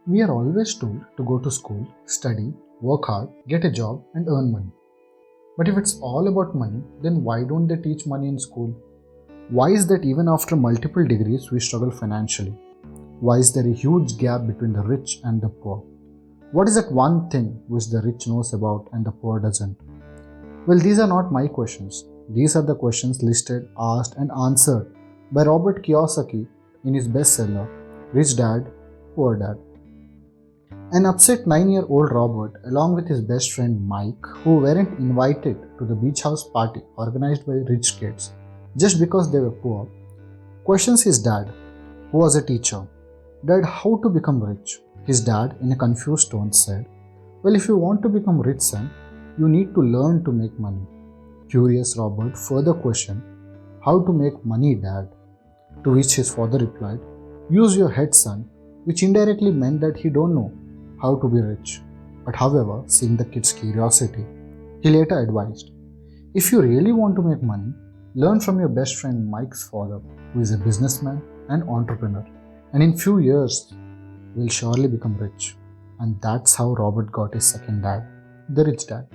We are always told to go to school, study, work hard, get a job, and earn money. But if it's all about money, then why don't they teach money in school? Why is that even after multiple degrees we struggle financially? Why is there a huge gap between the rich and the poor? What is that one thing which the rich knows about and the poor doesn't? Well, these are not my questions. These are the questions listed, asked, and answered by Robert Kiyosaki in his bestseller, Rich Dad, Poor Dad. An upset 9-year-old Robert, along with his best friend Mike, who weren't invited to the beach house party organized by rich kids just because they were poor, questions his dad, who was a teacher. Dad, how to become rich? His dad, in a confused tone, said, well, if you want to become rich, son, you need to learn to make money. Curious Robert further questioned, how to make money, Dad? To which his father replied, use your head, son, which indirectly meant that he don't know how to be rich. But however, seeing the kid's curiosity, he later advised, if you really want to make money, learn from your best friend Mike's father, who is a businessman and entrepreneur, and in few years will surely become rich. And that's how Robert got his second dad, the rich dad.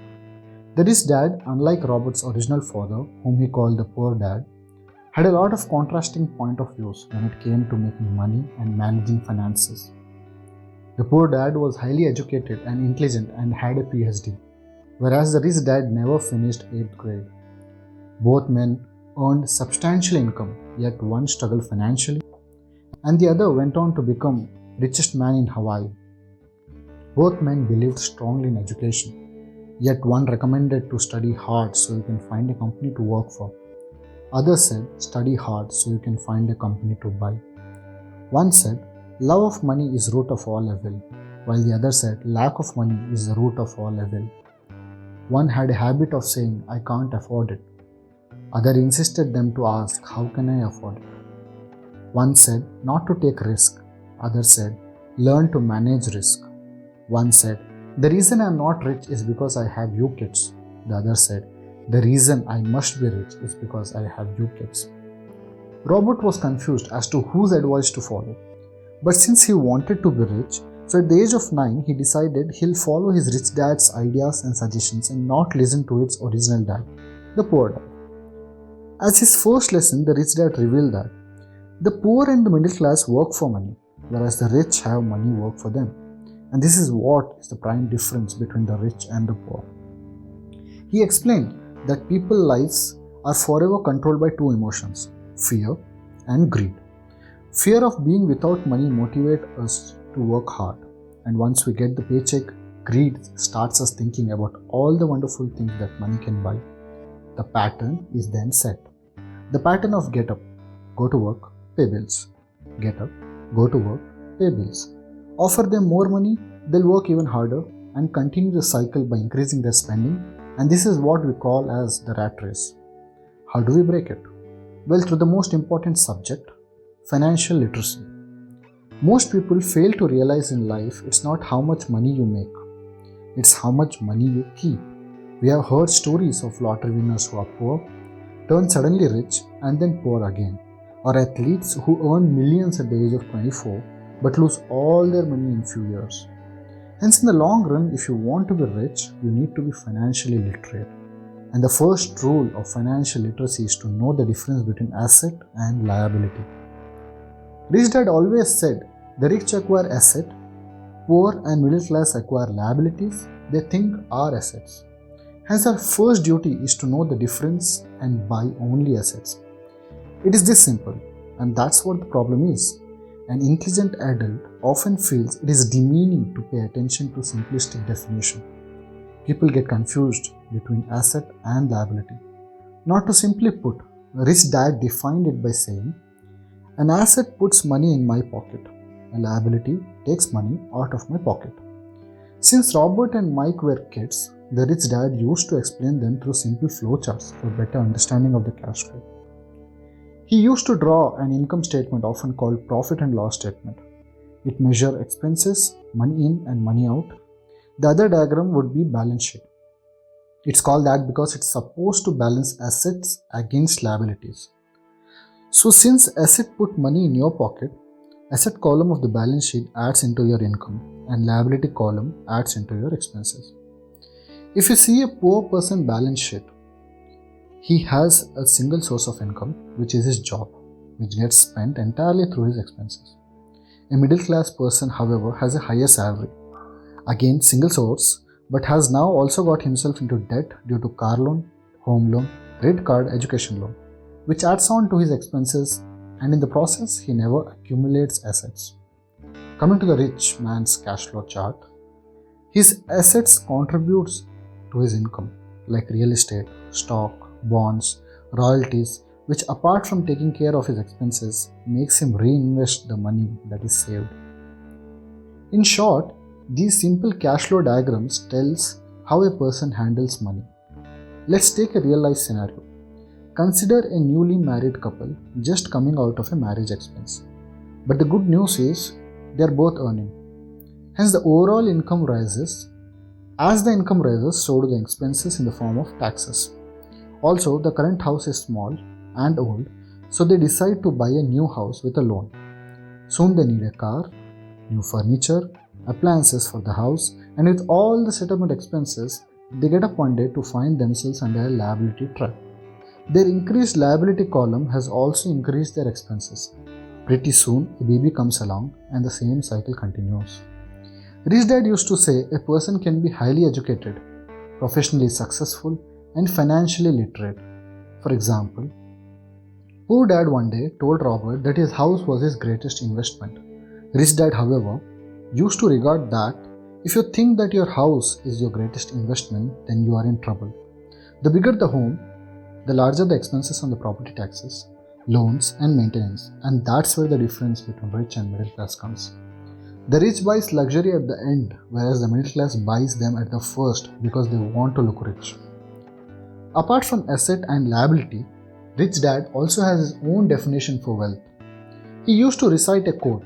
The rich dad, unlike Robert's original father, whom he called the poor dad, had a lot of contrasting point of views when it came to making money and managing finances. The poor dad was highly educated and intelligent and had a PhD, whereas the rich dad never finished 8th grade. Both men earned substantial income, yet one struggled financially and the other went on to become richest man in Hawaii. Both men believed strongly in education, yet one recommended to study hard so you can find a company to work for. Others said, study hard so you can find a company to buy. One said, love of money is root of all evil, while the other said, lack of money is the root of all evil. One had a habit of saying, I can't afford it. Other insisted them to ask, how can I afford it? One said, not to take risk. Other said, learn to manage risk. One said, the reason I am not rich is because I have you kids. The other said, the reason I must be rich is because I have you kids. Robert was confused as to whose advice to follow. But since he wanted to be rich, so at the age of 9, he decided he'll follow his rich dad's ideas and suggestions and not listen to its original dad, the poor dad. As his first lesson, the rich dad revealed that the poor and the middle class work for money, whereas the rich have money work for them. And this is what is the prime difference between the rich and the poor. He explained that people's lives are forever controlled by two emotions, fear and greed. Fear of being without money motivates us to work hard. And once we get the paycheck, greed starts us thinking about all the wonderful things that money can buy. The pattern is then set. The pattern of get up, go to work, pay bills. Get up, go to work, pay bills. Offer them more money, they'll work even harder and continue the cycle by increasing their spending, and this is what we call as the rat race. How do we break it? Well, through the most important subject, financial literacy. Most people fail to realize in life it's not how much money you make, it's how much money you keep. We have heard stories of lottery winners who are poor, turn suddenly rich and then poor again, or athletes who earn millions at the age of 24 but lose all their money in few years. Hence, in the long run, if you want to be rich, you need to be financially literate. And the first rule of financial literacy is to know the difference between asset and liability. Rich Dad always said, the rich acquire asset, poor and middle class acquire liabilities they think are assets. Hence, our first duty is to know the difference and buy only assets. It is this simple, and that's what the problem is. An intelligent adult often feels it is demeaning to pay attention to simplistic definition. People get confused between asset and liability. Not to simply put, Rich Dad defined it by saying, an asset puts money in my pocket, a liability takes money out of my pocket. Since Robert and Mike were kids, the Rich Dad used to explain them through simple flowcharts for better understanding of the cash flow. He used to draw an income statement often called profit and loss statement. It measures expenses, money in and money out. The other diagram would be balance sheet. It's called that because it's supposed to balance assets against liabilities. So since asset put money in your pocket, Asset column of the balance sheet adds into your income and liability column adds into your expenses. If you see a poor person balance sheet, he has a single source of income, which is his job, which gets spent entirely through his expenses. A middle class person, however, has a higher salary, again single source, but has now also got himself into debt due to car loan, home loan, credit card, education loan, which adds on to his expenses, and in the process he never accumulates assets. Coming to the rich man's cash flow chart, his assets contributes to his income like real estate, stock, bonds, royalties, which apart from taking care of his expenses makes him reinvest the money that is saved. In short, these simple cash flow diagrams tells how a person handles money. Let's take a real life scenario. Consider a newly married couple just coming out of a marriage expense. But the good news is they are both earning. Hence the overall income rises. As the income rises, so do the expenses in the form of taxes. Also, the current house is small and old, so they decide to buy a new house with a loan. Soon they need a car, new furniture, appliances for the house, and with all the settlement expenses, they get up one day to find themselves under a liability trap. Their increased liability column has also increased their expenses. Pretty soon, a baby comes along and the same cycle continues. Rich Dad used to say a person can be highly educated, professionally successful, and financially literate. For example, poor dad one day told Robert that his house was his greatest investment. Rich Dad, however, used to regard that if you think that your house is your greatest investment, then you are in trouble. The bigger the home, the larger the expenses on the property taxes, loans, and maintenance, and that's where the difference between rich and middle class comes. The rich buys luxury at the end, whereas the middle class buys them at the first because they want to look rich. Apart from asset and liability, Rich Dad also has his own definition for wealth. He used to recite a quote: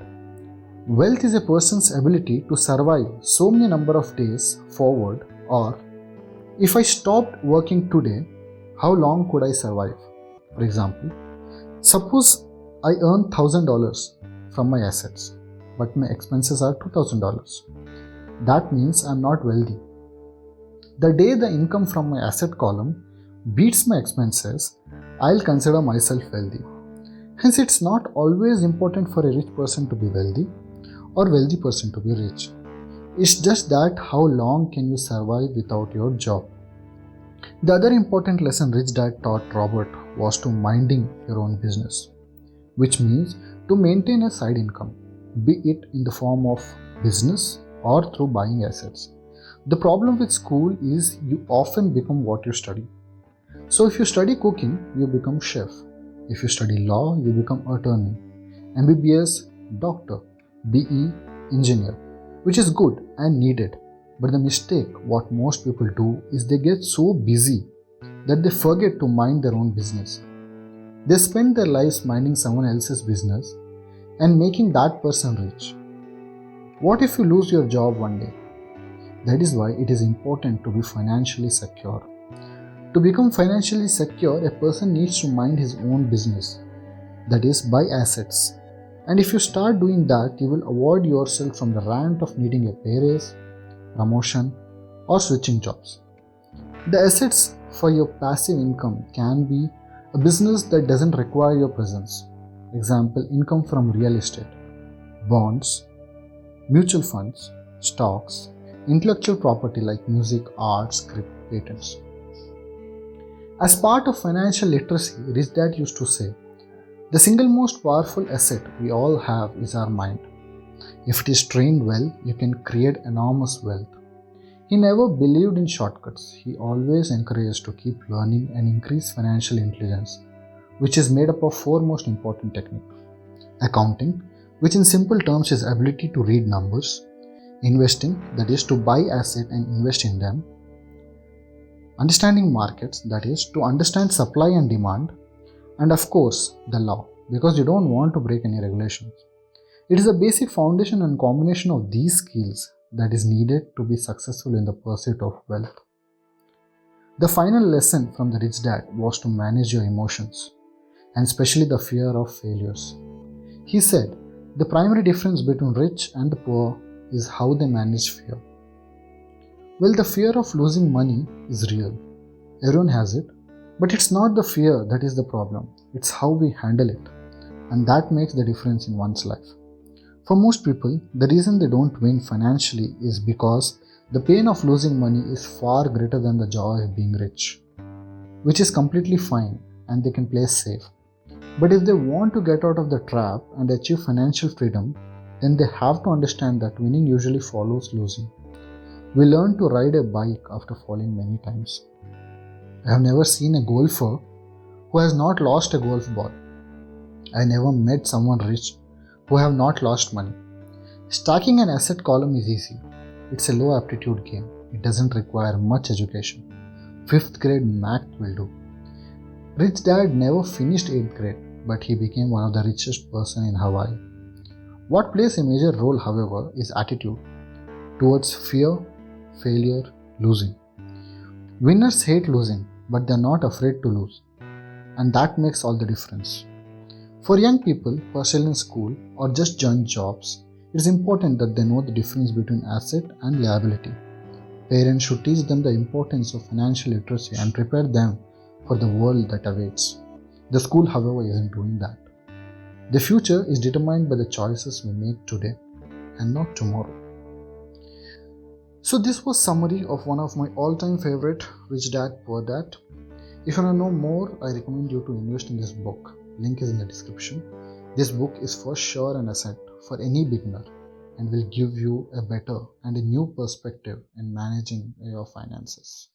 "Wealth is a person's ability to survive so many number of days forward, or if I stopped working today, how long could I survive?" For example, suppose I earn $1,000 from my assets, but my expenses are $2,000. That means I'm not wealthy. The day the income from my asset column beats my expenses, I'll consider myself wealthy. Hence, it's not always important for a rich person to be wealthy or wealthy person to be rich. It's just that how long can you survive without your job? The other important lesson Rich Dad taught Robert was to minding your own business, which means to maintain a side income, be it in the form of business or through buying assets. The problem with school is you often become what you study. So if you study cooking, you become chef. If you study law, you become attorney, MBBS, doctor, BE, engineer, which is good and needed. But the mistake what most people do is they get so busy that they forget to mind their own business. They spend their lives minding someone else's business and making that person rich. What if you lose your job one day? That is why it is important to be financially secure. To become financially secure, a person needs to mind his own business, that is, buy assets. And if you start doing that, you will avoid yourself from the rant of needing a pay raise, promotion, or switching jobs. The assets for your passive income can be a business that doesn't require your presence. Example, income from real estate, bonds, mutual funds, stocks, intellectual property like music, art, script, patents. As part of financial literacy, Rich Dad used to say, the single most powerful asset we all have is our mind. If it is trained well, you can create enormous wealth. He never believed in shortcuts. He always encouraged to keep learning and increase financial intelligence, which is made up of four most important techniques. Accounting, which in simple terms is ability to read numbers. Investing, that is to buy assets and invest in them. Understanding markets, that is to understand supply and demand. And of course, the law, because you don't want to break any regulations. It is a basic foundation and combination of these skills that is needed to be successful in the pursuit of wealth. The final lesson from the Rich Dad was to manage your emotions, and especially the fear of failures. He said, The primary difference between rich and the poor is how they manage fear. Well, the fear of losing money is real. Everyone has it. But it's not the fear that is the problem, it's how we handle it. And that makes the difference in one's life. For most people, the reason they don't win financially is because the pain of losing money is far greater than the joy of being rich, which is completely fine and they can play safe. But if they want to get out of the trap and achieve financial freedom, then they have to understand that winning usually follows losing. We learn to ride a bike after falling many times. I have never seen a golfer who has not lost a golf ball. I never met someone rich who have not lost money. Stacking an asset column is easy. It's a low aptitude game. It doesn't require much education. 5th grade math will do. Rich Dad never finished 8th grade, but he became one of the richest person in Hawaii. What plays a major role, however, is attitude towards fear, failure, losing. Winners hate losing, but they're not afraid to lose. And that makes all the difference. For young people who are still in school or just joined jobs, it's important that they know the difference between asset and liability. Parents should teach them the importance of financial literacy and prepare them for the world that awaits. The school, however, isn't doing that. The future is determined by the choices we make today and not tomorrow. So this was summary of one of my all-time favorite, Rich Dad Poor Dad. If you want to know more, I recommend you to invest in this book. Link is in the description. This book is for sure an asset for any beginner and will give you a better and a new perspective in managing your finances.